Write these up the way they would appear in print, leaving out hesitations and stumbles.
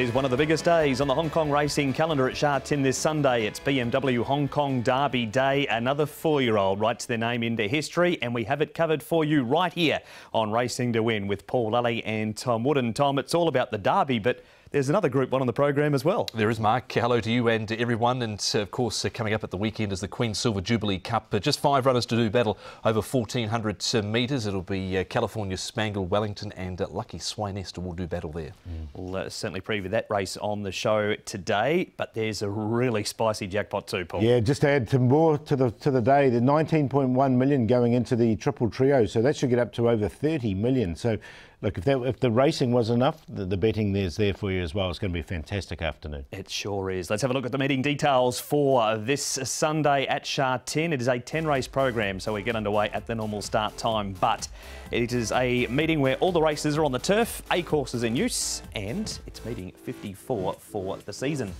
is one of the biggest days on the Hong Kong racing calendar at Sha Tin this Sunday. It's BMW Hong Kong Derby Day. Another 4-year-old writes their name into history, and we have it covered for you right here on Racing to Win with Paul Lally and Tom Wood. And Tom, it's all about the Derby, but there's another Group 1 on the program as well. There is, Mark. Hello to you and everyone. And of course, coming up at the weekend is the Queen's Silver Jubilee Cup. Just 5 runners to do battle over 1,400 metres. It'll be California Spangle, Wellington and Lucky Swinester will do battle there. We'll certainly preview that race on the show today, but there's a really spicy jackpot too, Paul. Yeah, just to add some more to the day, the 19.1 million going into the triple trio, so that should get up to over 30 million. So look, if the racing was enough, the betting there's there for you as well. It's going to be a fantastic afternoon. It sure is. Let's have a look at the meeting details for this Sunday at Sha Tin. It is a 10-race program, so we get underway at the normal start time, but it is a meeting where all the races are on the turf, A courses in use, and it's meeting 54 for the season.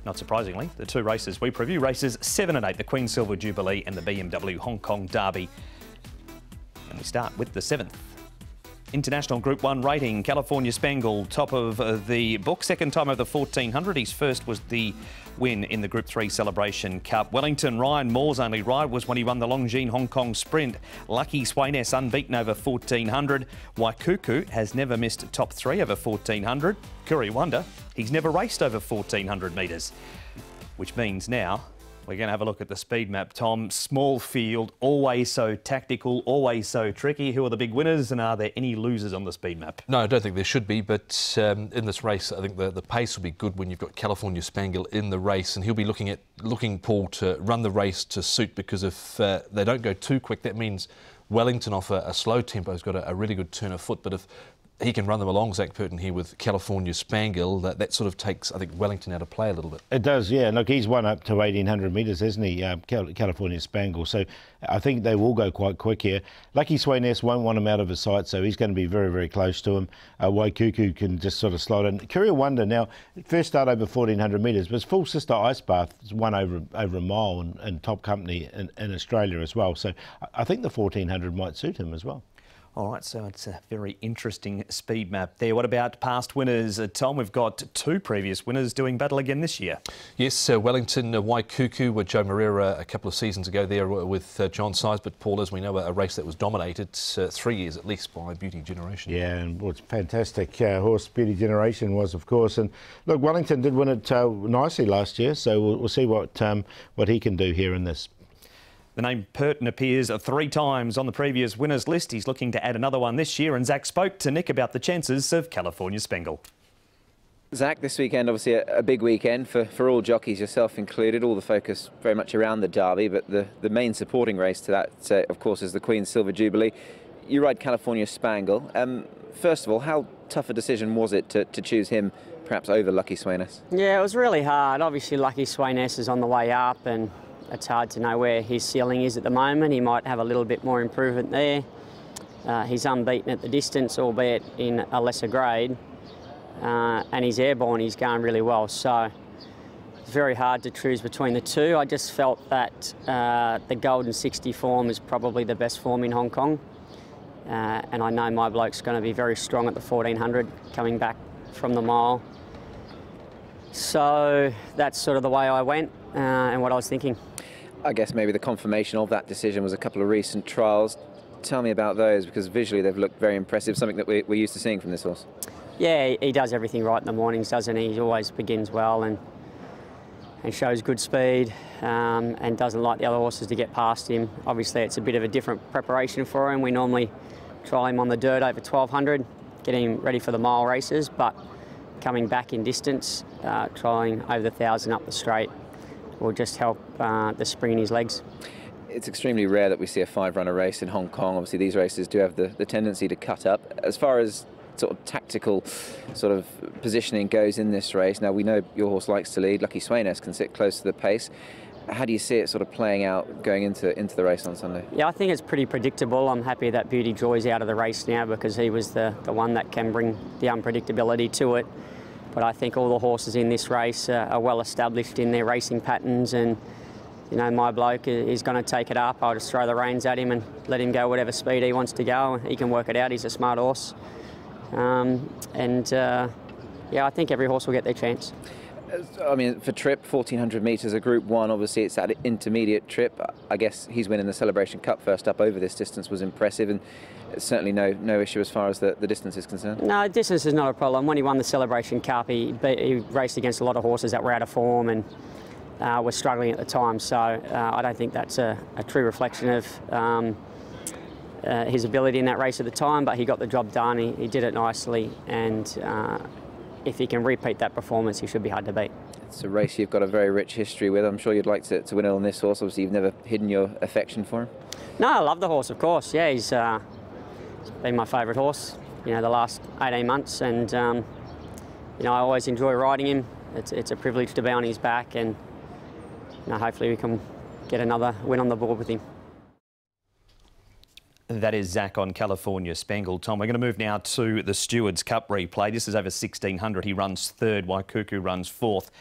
Not surprisingly, the two races we preview, races 7 and 8, the Queen's Silver Jubilee and the BMW Hong Kong Derby. And we start with the 7th. International Group 1 rating, California Spangle, top of the book, second time over the 1,400. His first was the win in the Group 3 Celebration Cup. Wellington, Ryan Moore's only ride was when he won the Longines Hong Kong Sprint. Lucky Swinester unbeaten over 1,400. Waikuku has never missed top 3 over 1,400. Curry Wonder, he's never raced over 1,400 metres, which means now we're going to have a look at the speed map, Tom. Small field, always so tactical, always so tricky. Who are the big winners, and are there any losers on the speed map? No, I don't think there should be, but in this race, I think the pace will be good when you've got California Spangle in the race, and he'll be looking, Paul, to run the race to suit, because if they don't go too quick, that means Wellington off a slow tempo has got a really good turn of foot, but if he can run them along, Zach Purton here with California Spangle, that sort of takes, I think, Wellington out of play a little bit. It does, yeah. Look, he's won up to 1,800 metres, hasn't he, California Spangle? So I think they will go quite quick here. Lucky Swinester won't want him out of his sight, so he's going to be very, very close to him. Waikuku can just sort of slide in. Curry Wonder now, first start over 1,400 metres, but his full sister Ice Bath won over a mile in top company in Australia as well. So I think the 1,400 might suit him as well. All right, so it's a very interesting speed map there. What about past winners? Tom, we've got 2 previous winners doing battle again this year. Yes, Wellington, Waikuku with Joe Moreira a couple of seasons ago there with John Size, but Paul, as we know, a race that was dominated 3 years at least by Beauty Generation. Yeah, and what's fantastic horse Beauty Generation was, of course. And look, Wellington did win it nicely last year, so we'll see what he can do here in this. The name Purton appears 3 times on the previous winners list. He's looking to add another one this year, and Zach spoke to Nick about the chances of California Spangle. Zach, this weekend obviously a big weekend for all jockeys, yourself included. All the focus very much around the Derby, but the main supporting race to that, of course, is the Queen's Silver Jubilee. You ride California Spangle. First of all, how tough a decision was it to choose him perhaps over Lucky Swinester? Yeah, it was really hard. Obviously, Lucky Swinester is on the way up, and it's hard to know where his ceiling is at the moment. He might have a little bit more improvement there. He's unbeaten at the distance, albeit in a lesser grade. And he's airborne, he's going really well. So it's very hard to choose between the two. I just felt that the Golden 60 form is probably the best form in Hong Kong. And I know my bloke's going to be very strong at the 1,400 coming back from the mile. So that's sort of the way I went and what I was thinking. I guess maybe the confirmation of that decision was a couple of recent trials. Tell me about those, because visually they've looked very impressive, something that we're used to seeing from this horse. Yeah, he does everything right in the mornings, doesn't he? He always begins well and shows good speed and doesn't like the other horses to get past him. Obviously, it's a bit of a different preparation for him. We normally trial him on the dirt over 1,200, get him ready for the mile races, but coming back in distance, trialling over the 1,000 up the straight will just help the spring in his legs. It's extremely rare that we see a 5-runner race in Hong Kong. Obviously, these races do have the tendency to cut up. As far as sort of tactical sort of positioning goes in this race, now we know your horse likes to lead. Lucky Swinester can sit close to the pace. How do you see it sort of playing out going into the race on Sunday? Yeah, I think it's pretty predictable. I'm happy that Beauty Joy's out of the race now, because he was the one that can bring the unpredictability to it. But I think all the horses in this race are well established in their racing patterns, and you know, my bloke is going to take it up. I'll just throw the reins at him and let him go whatever speed he wants to go. He can work it out. He's a smart horse. yeah, I think every horse will get their chance. I mean, for Trip, 1400 metres, a Group 1, obviously it's that intermediate trip. I guess he's winning the Celebration Cup first up over this distance was impressive, and certainly no issue as far as the distance is concerned. No, distance is not a problem. When he won the Celebration Cup, he raced against a lot of horses that were out of form and were struggling at the time, so I don't think that's a true reflection of his ability in that race at the time, but he got the job done, he did it nicely, and if he can repeat that performance, he should be hard to beat. It's a race you've got a very rich history with. I'm sure you'd like to win it on this horse. Obviously, you've never hidden your affection for him. No, I love the horse, of course. Yeah, he's been my favourite horse, you know, the last 18 months, and you know, I always enjoy riding him. It's a privilege to be on his back, and you know, hopefully we can get another win on the board with him. That is Zach on California Spangle. Tom, we're going to move now to the Stewards Cup replay. This is over 1600. He runs third, Waikuku runs fourth.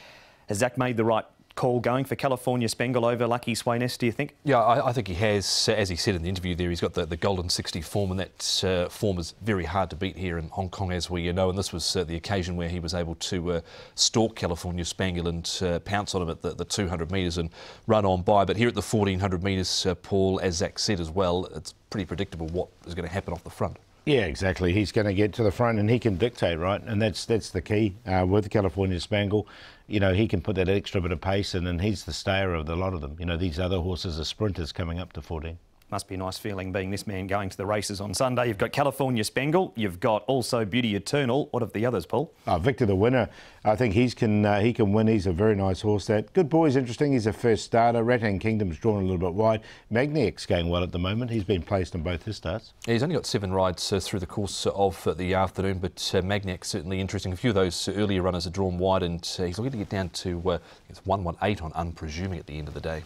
Has Zach made the right call going for California Spangle over Lucky Swainess, do you think? Yeah, I think he has. As he said in the interview there, he's got the golden 60 form, and that form is very hard to beat here in Hong Kong, as we know, and this was the occasion where he was able to stalk California Spangle and pounce on him at the 200 metres and run on by. But here at the 1400 metres, Paul, as Zach said as well, it's pretty predictable what is going to happen off the front. Yeah, exactly. He's going to get to the front and he can dictate, right? And that's the key with California Spangle. You know, he can put that extra bit of pace in, and he's the stayer of a lot of them. You know, these other horses are sprinters coming up to 14. Must be a nice feeling being this man going to the races on Sunday. You've got California Spangle, you've got also Beauty Eternal. What of the others, Paul? Victor the winner. I think he can win. He's a very nice horse. That Good Boy's interesting. He's a first starter. Rattan Kingdom's drawn a little bit wide. Magniac's going well at the moment. He's been placed in both his starts. Yeah, he's only got 7 rides through the course of the afternoon, but Magniac's certainly interesting. A few of those earlier runners are drawn wide, and he's looking to get down to it's 118 on Unpresuming at the end of the day.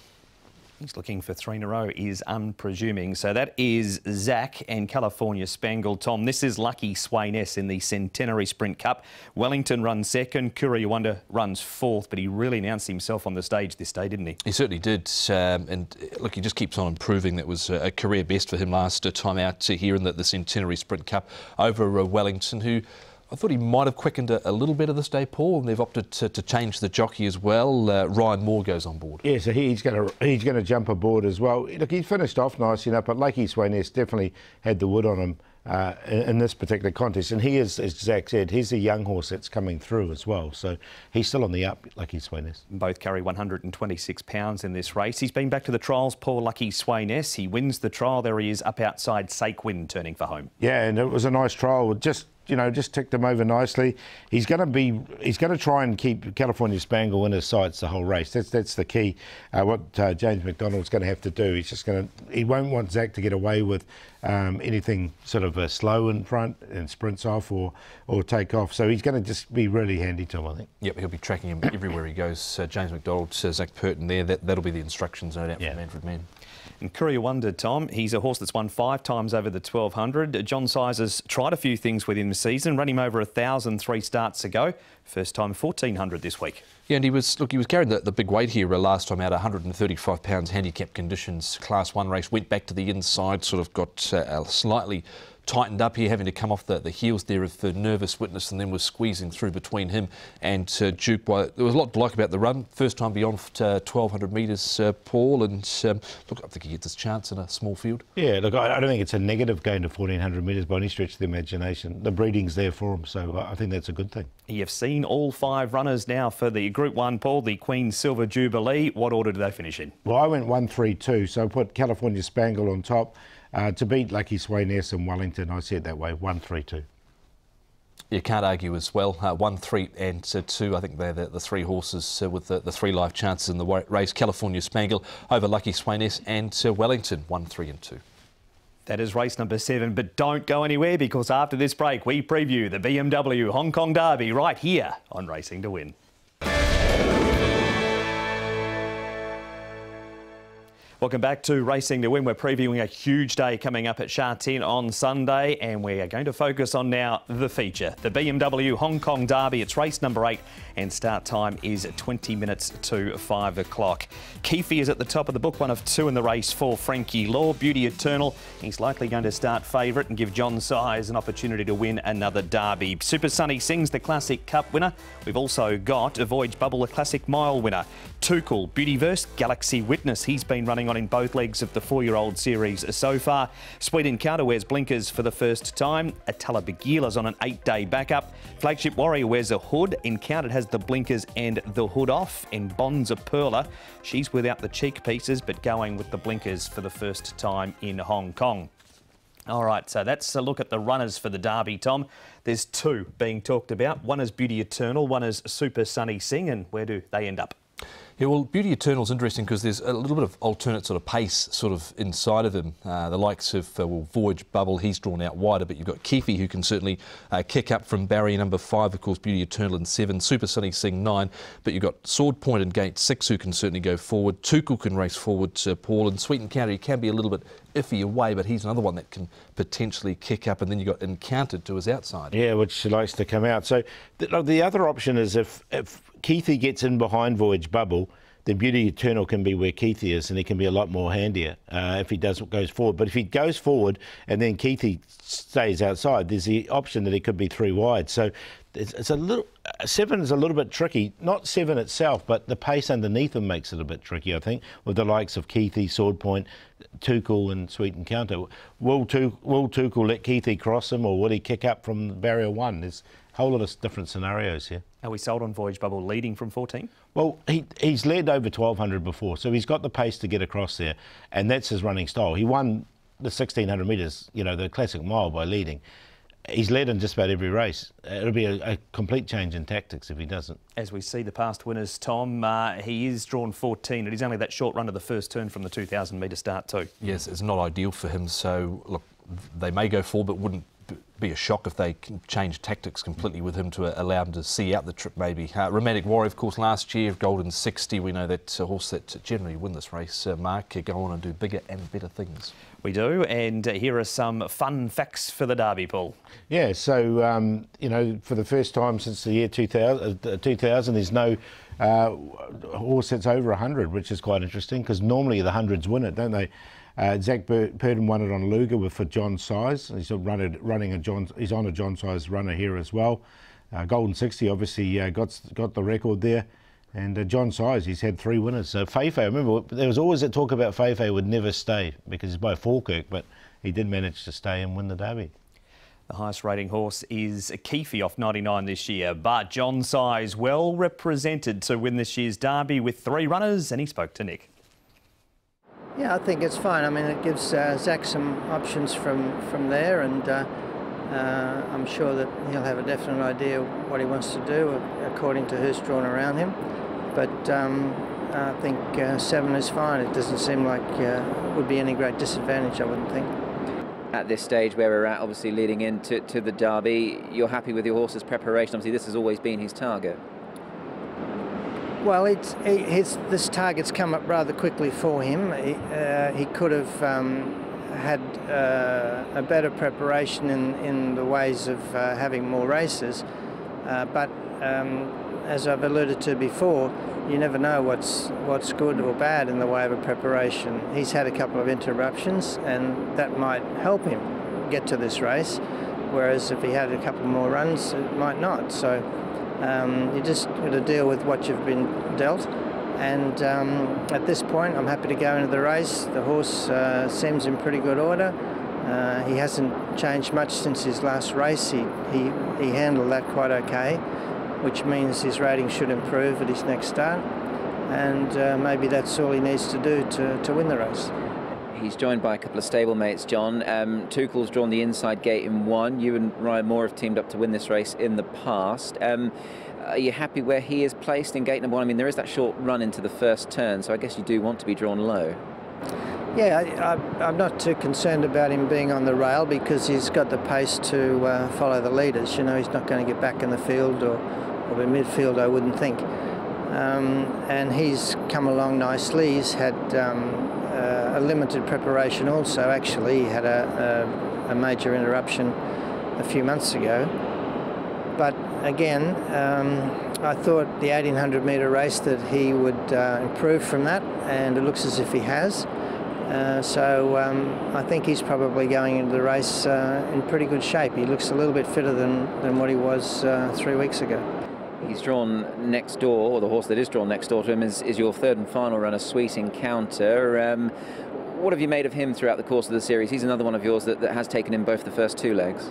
He's looking for 3 in a row, is Unpresuming. So that is Zach and California Spangle. Tom, this is Lucky Swainess in the Centenary Sprint Cup. Wellington runs second, Courier Wonder runs fourth, but he really announced himself on the stage this day, didn't he? He certainly did, and look, he just keeps on improving. That was a career best for him last time out here in the Centenary Sprint Cup over Wellington, who I thought he might have quickened a little better this day, Paul, and they've opted to change the jockey as well. Ryan Moore goes on board. Yeah, so he's going to jump aboard as well. Look, he finished off nice enough, but Lucky Swainess definitely had the wood on him in this particular contest. And he is, as Zach said, he's a young horse that's coming through as well. So he's still on the up, Lucky Swainess. Both carry 126 pounds in this race. He's been back to the trials, Paul Lucky Swainess. He wins the trial. There he is up outside Saquin turning for home. Yeah, and it was a nice trial. Just ticked him over nicely. He's going to try and keep California Spangle in his sights the whole race. That's the key. What James McDonald's going to have to do. He won't want Zach to get away with anything sort of slow in front and sprints off or take off. So he's going to just be really handy to him, I think. Yep, he'll be tracking him everywhere he goes. James McDonald, Zach Purton there. That'll be the instructions, no doubt, from Manfred Mann. And Courier Wonder, Tom, he's a horse that's won 5 times over the 1200. John Sizer's tried a few things with him this season, ran him over 1,000 3 starts ago. First time 1400 this week. Yeah, and he was carrying the big weight here last time out, 135 pounds handicap conditions, Class 1 race, went back to the inside, sort of got slightly tightened up here, having to come off the heels there of the nervous witness, and then was squeezing through between him and Duke. There was a lot to like about the run. First time beyond 1,200 metres, Paul, and look, I think he gets his chance in a small field. Yeah, look, I don't think it's a negative going to 1,400 metres by any stretch of the imagination. The breeding's there for him, so I think that's a good thing. You've seen all 5 runners now for the Group 1, Paul, the Queen Silver Jubilee. What order do they finish in? Well, I went 1-3-2, so I put California Spangle on top. To beat Lucky Swainess and Wellington, I said that way, 1-3-2. You can't argue as well. 1, 3 and 2, I think they're the 3 horses with the 3 live chances in the race. California Spangle over Lucky Swainess and Wellington, 1, 3 and 2. That is race number 7, but don't go anywhere, because after this break we preview the BMW Hong Kong Derby right here on Racing to Win. Welcome back to Racing to Win. We're previewing a huge day coming up at Sha Tin on Sunday, and we are going to focus on now the feature, the BMW Hong Kong Derby. It's race number 8 and start time is 20 minutes to 5 o'clock. Keefe is at the top of the book, one of 2 in the race for Frankie Law. Beauty Eternal, he's likely going to start favourite and give John Size an opportunity to win another Derby. Super Sunny Sings, the Classic Cup winner. We've also got a Voyage Bubble, the Classic Mile winner. Tuchel, Beautyverse, Galaxy Witness, he's been running on in both legs of the 4-year-old series so far. Sweet Encounter wears blinkers for the first time. Atala Begila's on an 8-day backup. Flagship Warrior wears a hood. Encountered has the blinkers and the hood off. And Bonza Perla, she's without the cheek pieces but going with the blinkers for the first time in Hong Kong. All right, so that's a look at the runners for the Derby, Tom. There's 2 being talked about. One is Beauty Eternal, one is Super Sunny Sing, and where do they end up? Yeah, well, Beauty Eternal's interesting because there's a little bit of alternate sort of pace sort of inside of him. The likes of Voyage Bubble, he's drawn out wider, but you've got Keefe who can certainly kick up from barrier number 5, of course, Beauty Eternal in 7, Super Sunny Sing 9, but you've got Sword Point and Gate 6 who can certainly go forward. Tuchel can race forward to Paul, and Sweet Encounter, he can be a little bit iffy away, but he's another one that can potentially kick up, and then you've got Encountered to his outside. Yeah, which likes to come out. So the other option is if Keefe gets in behind Voyage Bubble, then Beauty Eternal can be where Keefe is, and he can be a lot more handier if he goes forward. But if he goes forward and then Keefe stays outside, there's the option that he could be 3 wide. So it's a little 7 is a little bit tricky. Not 7 itself, but the pace underneath him makes it a bit tricky, I think, with the likes of Keefe, Sword Point, Tuchel and Sweet Encounter. Will Tuchel let Keefe cross him, or will he kick up from barrier 1? There's a whole lot of different scenarios here. Are we sold on Voyage Bubble leading from 14? Well, he's led over 1200 before, so he's got the pace to get across there, and that's his running style. He won the 1600 metres, you know, the Classic Mile by leading. He's led in just about every race. It'll be a complete change in tactics if he doesn't. As we see the past winners, Tom, he is drawn 14, and he's only that short run of the first turn from the 2000 metre start too. Yes, it's not ideal for him, so look, they may go forward, but wouldn't be a shock if they can change tactics completely with him to allow him to see out the trip maybe. Romantic Warrior, of course, last year, Golden 60, we know that horse that generally win this race, Mark, go on and do bigger and better things. We do, and here are some fun facts for the Derby, Paul. Yeah, so, you know, for the first time since the year 2000 there's no horse that's over 100, which is quite interesting, because normally the hundreds win it, don't they? Zach Purdon won it on Luga for John Size. He's he's on a John Size runner here as well. Golden 60 obviously got the record there. And John Size, he's had 3 winners. So Feifei, remember, there was always a talk about Feifei would never stay because he's by Falkirk, but he did manage to stay and win the Derby. The highest rating horse is Keefe off 99 this year, but John Size well represented to win this year's Derby with 3 runners, and he spoke to Nick. Yeah, I think it's fine. I mean, it gives Zach some options from there, and I'm sure that he'll have a definite idea what he wants to do according to who's drawn around him. But I think 7 is fine. It doesn't seem like it would be any great disadvantage, I wouldn't think. At this stage where we're at, obviously leading into the Derby, you're happy with your horse's preparation? Obviously, this has always been his target. Well, this target's come up rather quickly for him. He could have had a better preparation in the ways of having more races, but as I've alluded to before, you never know what's good or bad in the way of a preparation. He's had a couple of interruptions, and that might help him get to this race, whereas if he had a couple more runs, it might not. So you just got to deal with what you've been dealt, and at this point I'm happy to go into the race. The horse seems in pretty good order. He hasn't changed much since his last race. He handled that quite okay, which means his rating should improve at his next start, and maybe that's all he needs to do to win the race. He's joined by a couple of stablemates, John. Tuchel's drawn the inside gate in 1. You and Ryan Moore have teamed up to win this race in the past. Are you happy where he is placed in gate number 1? I mean, there is that short run into the first turn, so I guess you do want to be drawn low. Yeah, I'm not too concerned about him being on the rail because he's got the pace to follow the leaders. You know, he's not going to get back in the field or in midfield, I wouldn't think. And he's come along nicely. He's had a limited preparation also. Actually, he had a major interruption a few months ago. But again, I thought the 1800 metre race that he would improve from that, and it looks as if he has. So I think he's probably going into the race in pretty good shape. He looks a little bit fitter than what he was 3 weeks ago. He's drawn next door, or the horse that is drawn next door to him is your third and final runner, Sweet Encounter. What have you made of him throughout the course of the series? He's another one of yours that has taken in both the first two legs.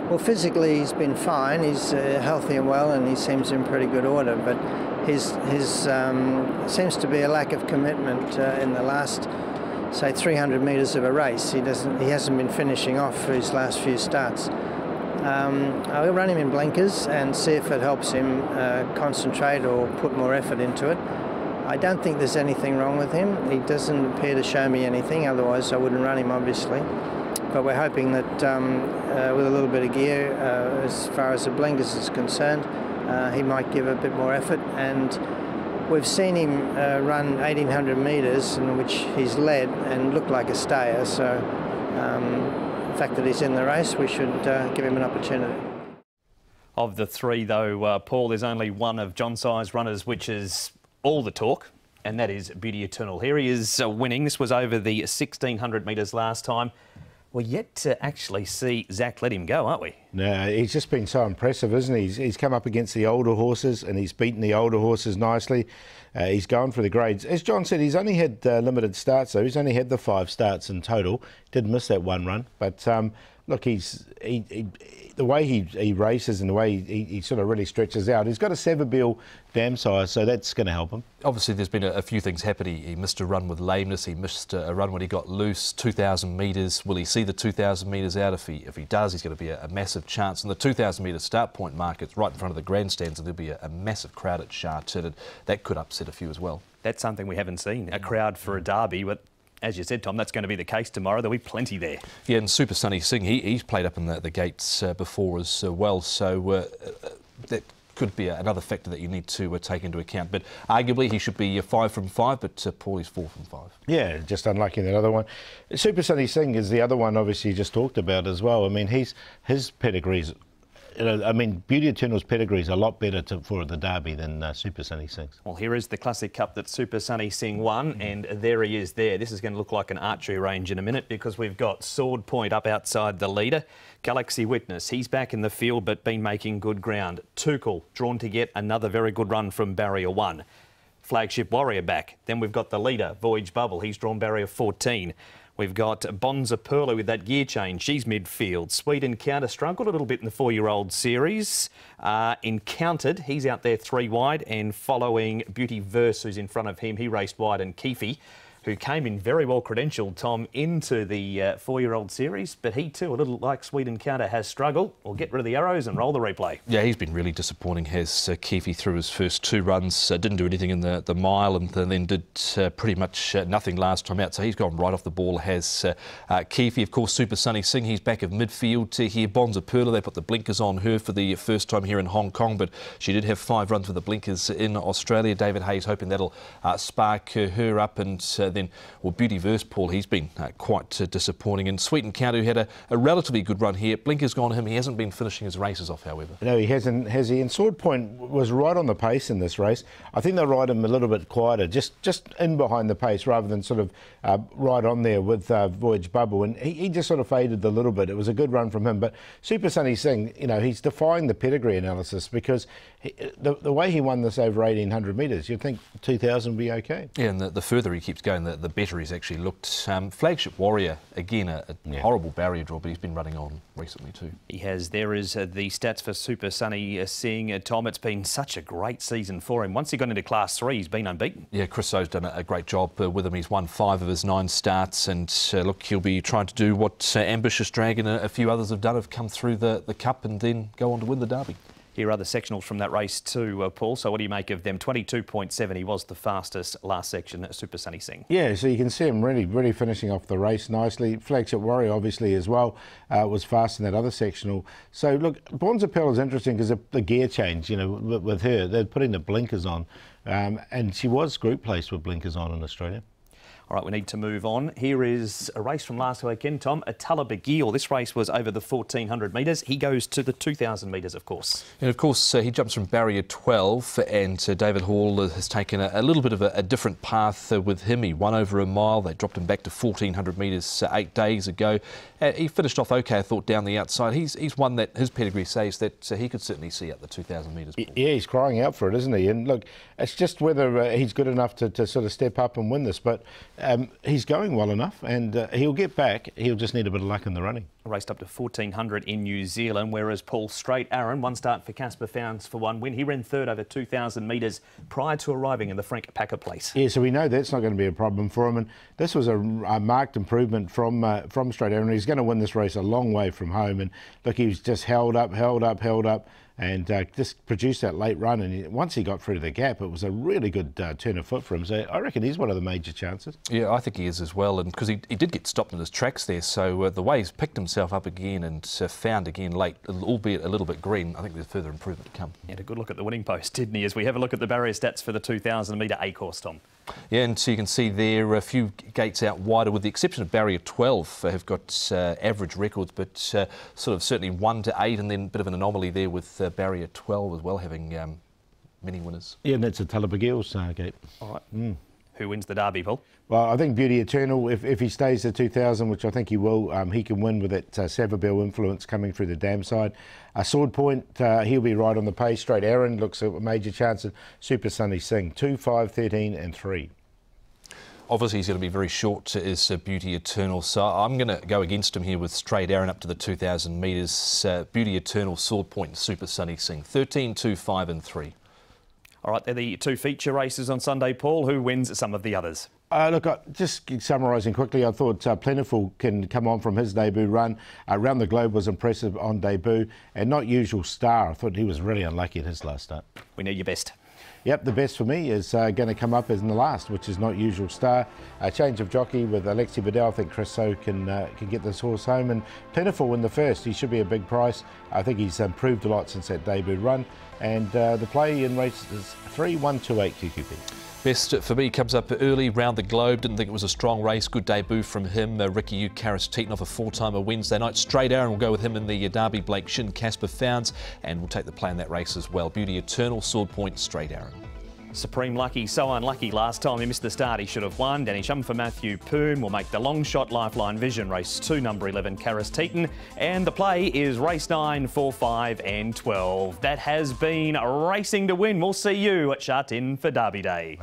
Well, physically he's been fine. He's healthy and well, and he seems in pretty good order. But his seems to be a lack of commitment in the last, say, 300 metres of a race. He hasn't been finishing off for his last few starts. I'll run him in blinkers and see if it helps him concentrate or put more effort into it. I don't think there's anything wrong with him. He doesn't appear to show me anything, otherwise I wouldn't run him, obviously. But we're hoping that with a little bit of gear, as far as the blinkers is concerned, he might give a bit more effort. And we've seen him run 1800 metres in which he's led and looked like a stayer. So the fact that he's in the race, we should give him an opportunity. Of the three, though, Paul, there's only one of John Si's runners which is all the talk, and that is Beauty Eternal. Here he is winning. This was over the 1600 metres last time. We're yet to actually see Zach let him go, aren't we? No, he's just been so impressive, isn't he? He's come up against the older horses and he's beaten the older horses nicely. He's gone for the grades. As John said, he's only had limited starts, though. He's only had the 5 starts in total. Did miss that one run. But look, the way he races and the way he sort of really stretches out, he's got a Savabeel dam size, so that's going to help him. Obviously, there's been a few things happen. He missed a run with lameness. He missed a run when he got loose. 2,000 metres. Will he see the 2,000 metres out? If he does, he's going to be a massive chance. And the 2,000 metre start point mark, it's right in front of the grandstands, and there'll be a massive crowd at Sha Tin, and that could upset a few as well. That's something we haven't seen, a crowd for a derby, but as you said, Tom, that's going to be the case tomorrow. There'll be plenty there. Yeah, and Super Sunny Singh, he's played up in the gates before as well, so that could be another factor that you need to take into account. But arguably, he should be 5 from 5, but Paulie's 4 from 5. Yeah, just unlucky in that other one. Super Sunny Singh is the other one, obviously, you just talked about as well. I mean, his pedigree's, I mean, Beauty Eternal's pedigree is a lot better for the derby than Super Sunny Singh's. Well, here is the Classic Cup that Super Sunny Singh won, and there he is there. This is going to look like an archery range in a minute because we've got Sword Point up outside the leader. Galaxy Witness, he's back in the field but been making good ground. Tukul, drawn to get another very good run from Barrier 1. Flagship Warrior back. Then we've got the leader, Voyage Bubble. He's drawn Barrier 14. We've got Bonza Perla with that gear change. She's midfield. Sweet Encounter struggled a little bit in the 4-year-old series. Encountered, he's out there 3 wide, and following Beauty Verse, who's in front of him. He raced wide, and Keefe, who came in very well credentialed, Tom, into the 4-year-old series, but he too, a little like Sweet Encounter, has struggled. We'll get rid of the arrows and roll the replay. Yeah, he's been really disappointing, has Keefe, through his first 2 runs. Didn't do anything in the mile, and then did pretty much nothing last time out, so he's gone right off the ball, has Keefe. Of course, Super Sunny Singh, he's back of midfield here. Bonza Perla, they put the blinkers on her for the first time here in Hong Kong, but she did have 5 runs with the blinkers in Australia. David Hayes hoping that'll spark her up, and then, well, Beauty Verse, Paul, he's been quite disappointing. And Sweet Encounter, who had a relatively good run here. Blinker's gone to him. He hasn't been finishing his races off, however. No, he hasn't, has he? And Sword Point was right on the pace in this race. I think they'll ride him a little bit quieter, just in behind the pace, rather than sort of right on there with Voyage Bubble. And he just sort of faded a little bit. It was a good run from him. But Super Sunny Singh, you know, he's defying the pedigree analysis because the way he won this over 1800 metres, you'd think 2000 would be okay. Yeah, and the further he keeps going, the better he's actually looked. Flagship Warrior, again, a horrible barrier draw, but he's been running on recently too. He has. There is the stats for Super Sunny Singh. Tom, it's been such a great season for him. Once he got into Class 3, he's been unbeaten. Yeah, Chris So's done a great job with him. He's won 5 of his 9 starts, and look, he'll be trying to do what Ambitious Dragon and a few others have done, have come through the Cup and then go on to win the Derby. Here are other sectionals from that race too, Paul. So what do you make of them? 22.7, he was the fastest last section, Super Sunny Singh. Yeah, so you can see him really finishing off the race nicely. Flagship Warrior, obviously, as well, was fast in that other sectional. So, look, Bonza Perla is interesting because the gear change, you know, with her, they're putting the blinkers on. And she was group placed with blinkers on in Australia. All right, we need to move on. Here is a race from last weekend, Tom. Atala Begil. This race was over the 1,400 metres. He goes to the 2,000 metres, of course. And of course, he jumps from barrier 12, and David Hall has taken a little bit of a different path with him. He won over a mile. They dropped him back to 1,400 metres 8 days ago. He finished off okay, I thought, down the outside. He's one that his pedigree says that he could certainly see up the 2,000 metres. Yeah, he's crying out for it, isn't he? And look, it's just whether he's good enough to sort of step up and win this. But he's going well enough, and he'll get back. He'll just need a bit of luck in the running. Raced up to 1,400 in New Zealand, whereas Paul Straight Aaron, one start for Casper Founds for one win. He ran third over 2,000 metres prior to arriving in the Frank Packer place. Yeah, so we know that's not going to be a problem for him. And this was a marked improvement from Straight Aaron. He's going to win this race a long way from home. And look, he was just held up, and just produced that late run. And once he got through to the gap, it was a really good turn of foot for him. So I reckon he's one of the major chances. Yeah, I think he is as well. And because he did get stopped in his tracks there, so the way he's picked himself up again and found again late, albeit a little bit green, I think there's further improvement to come. He had a good look at the winning post, didn't he? As we have a look at the barrier stats for the 2,000 metre A course, Tom. Yeah, and so you can see there a few gates out wider, with the exception of barrier 12, have got average records, but sort of certainly 1 to 8, and then a bit of an anomaly there with barrier 12 as well, having many winners. Yeah, and that's Atala Begil's gate. All right. Who wins the Derby, Paul? Well, I think Beauty Eternal, if he stays at 2,000, which I think he will, he can win with that Savabell influence coming through the dam side. Sword Point, he'll be right on the pace. Straight Aaron looks a major chance. And Super Sunny Singh, 2, 5, 13 and 3. Obviously, he's going to be very short, is Beauty Eternal, so I'm going to go against him here with Straight Aaron up to the 2,000 metres. Beauty Eternal, Sword Point and Super Sunny Singh, 13, 2, 5 and 3. All right, they're the two feature races on Sunday, Paul. Who wins some of the others? Look, just summarising quickly, I thought Plentiful can come on from his debut run. Around the Globe was impressive on debut, and Not Usual Star, I thought he was really unlucky at his last start. We need your best. Yep, the best for me is going to come up as in the last, which is Not Usual Star. A change of jockey with Alexi Bedell. I think Chris So can get this horse home. And Plentiful in the first, he should be a big price. I think he's improved a lot since that debut run. And the play in race is 3, 1, 2, 8 QQP. Best for me comes up early, Round the Globe. Didn't think it was a strong race. Good debut from him. Ricky U, Karis Teton off a 4-timer Wednesday night. Straight Aaron will go with him in the Derby. Blake Shin, Casper Founds, and we'll take the play in that race as well. Beauty Eternal, Sword Point, Straight Aaron. Supreme Lucky, so unlucky last time he missed the start. He should have won. Danny Shum for Matthew Poon will make the long shot Lifeline Vision. Race 2, number 11, Karis Teton. And the play is race 9, 4, 5 and 12. That has been Racing to Win. We'll see you at Sha Tin for Derby Day.